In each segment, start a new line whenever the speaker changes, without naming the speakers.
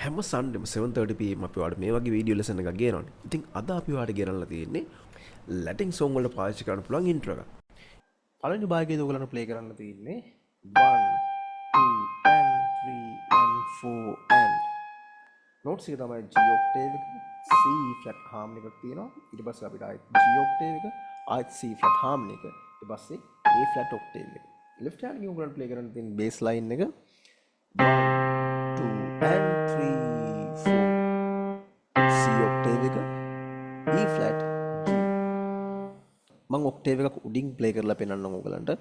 හැම සන්ඩේම 7:30 pm අපි ඔයාලට මේ වගේ වීඩියෝ ලෙසන් එකක් ගේනවනේ. ඉතින් අද අපි ඔයාලට ගෙනල්ලා තියෙන්නේ ලැටින් සෝං වලට පාවිච්චි කරන්න පුළුවන් ඉන්ට්‍රෝ එකක්. පළවෙනි භාගයේදී ඔයගලන්ට ප්ලේ කරන්න තියෙන්නේ 1 2 and 3 and 4 and notes එක තමයි G octave එක C flat harmony එකක් තියෙනවා. ඊට පස්සේ අපිට ආයෙත් G octave එක ආයෙත් C flat harmony එක ඊට පස්සේ A flat octave එක. left hand එකෙන් ඔයගලන්ට ප්ලේ කරන්න තියෙන bass line එක 1 2 and 3 4 C octave එක E flat G. මම octave එකක් උඩින් play කරලා පෙන්නන්නම් ඔයගලන්ට.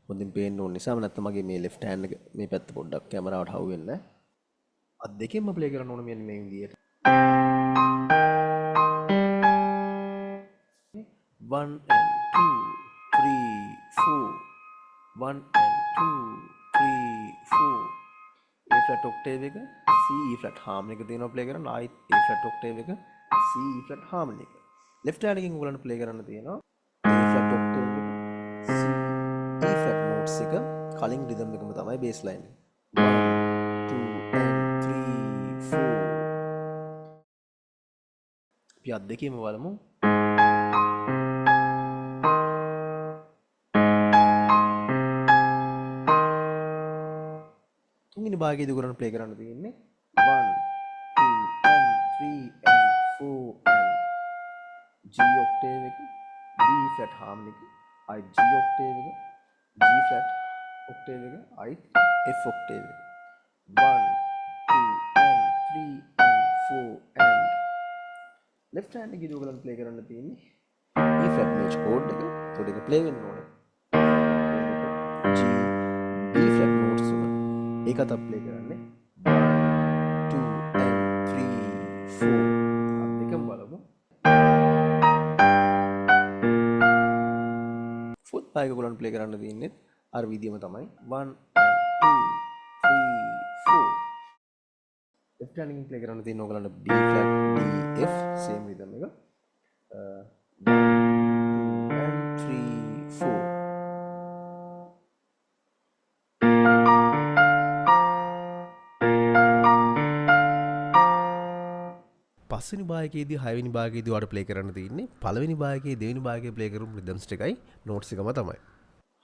හොඳින් පේන්න ඕන නිසා නැත්නම් මගේ මේ left hand එක මේ පැත්ත පොඩ්ඩක් කැමරාවට හවු වෙන්නේ නැහැ. අත් දෙකෙන්ම play කරන්න ඕන මෙන්න මේ විදියට. 1 and 2 3 4 1 and 2 3 4 A flat octave එක C E flat harmony එක දෙනවා play කරන්න. ආයෙත් A flat octave එක C E flat harmony එක. left hand එකෙන් ඔයගලන්ට play කරන්න තියෙනවා A flat octave එක C E flat notes එක කලින් rhythm එකම තමයි bass line එක. 1 2 and 3 4 අපි අත් දෙකේම බලමු. තුන්වෙනි භාගයේදී උගලන්න ප්ලේ කරන්න තියෙන්නේ 1 2 and 3 and 4 and G octave එක B flat harmony එක I G octave එක G flat octave එක I F octave එක 1 2 and 3 and 4 and left hand එකේදී උගලන්න ප්ලේ කරන්න තියෙන්නේ E flat major chord එක. ඒකට ඒක ප්ලේ වෙන්න ඕනේ. G B flat notes එක ඒකත් ප්ලේ කරන්නේ 1 2 and 3 4 අත් දෙකම බලමු. fourth භාගය ඔයගොල්ලන් ප්ලේ කරන්න තියෙන්නේ අර විදියම තමයි 1 and 2 3 4 left hand එකෙන් ප්ලේ කරන්න තියෙන්නේ ඔයගොල්ලන්ට B flat D F same rhythm එක 1 2 and 3 4 පස්වෙනි භාගයේදී හයවෙනි භාගයේදී ඔයාලට ප්ලේ කරන්න තියෙන්නේ පළවෙනි භාගයේ දෙවෙනි භාගයේ ප්ලේ කරපු රිද්ම්ස් ටිකයි නෝට්ස් එකම තමයි.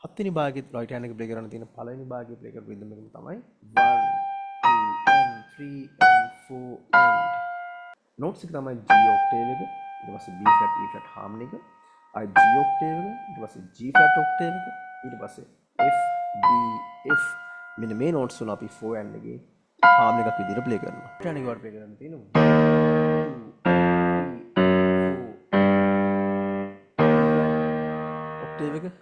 හත්වෙනි භාගයේ රයිට් හෑන්ඩ් එක ප්ලේ කරන්න තියෙන පළවෙනි භාගයේ ප්ලේ කරපු රිද්ම් එකම තමයි 1 2 and 3 and 4 and නෝට්ස් එක තමයි G octave එක ඊට පස්සේ B flat E flat harmony එක I G octave එක ඊට පස්සේ G flat octave එක ඊට පස්සේ F D F මෙන්න මේ නෝට්ස් තුන අපි 4 and එකේ harmony එකක් විදිහට ප්ලේ කරනවා. ඊට අනික වට ප්ලේ කරන්න තියෙනවා octave එක F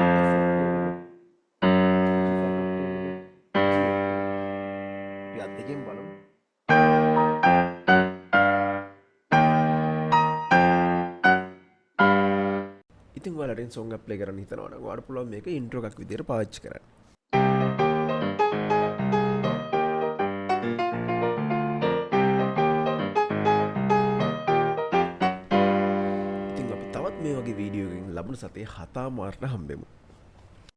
octave එක දෙකෙන් බලමු. ඉතින් ඔයාලට සෝංග් එක ප්ලේ කරන්න හිතනවා නම් ඔයාලට පුළුවන් මේක ඉන්ට්‍රෝ එකක් විදිහට පාවිච්චි කරන්න. ඉතින් අපි තවත් මේ වගේ වීඩියෝ එකකින් ලබන සතියේ 7 මාර්ට හම්බෙමු.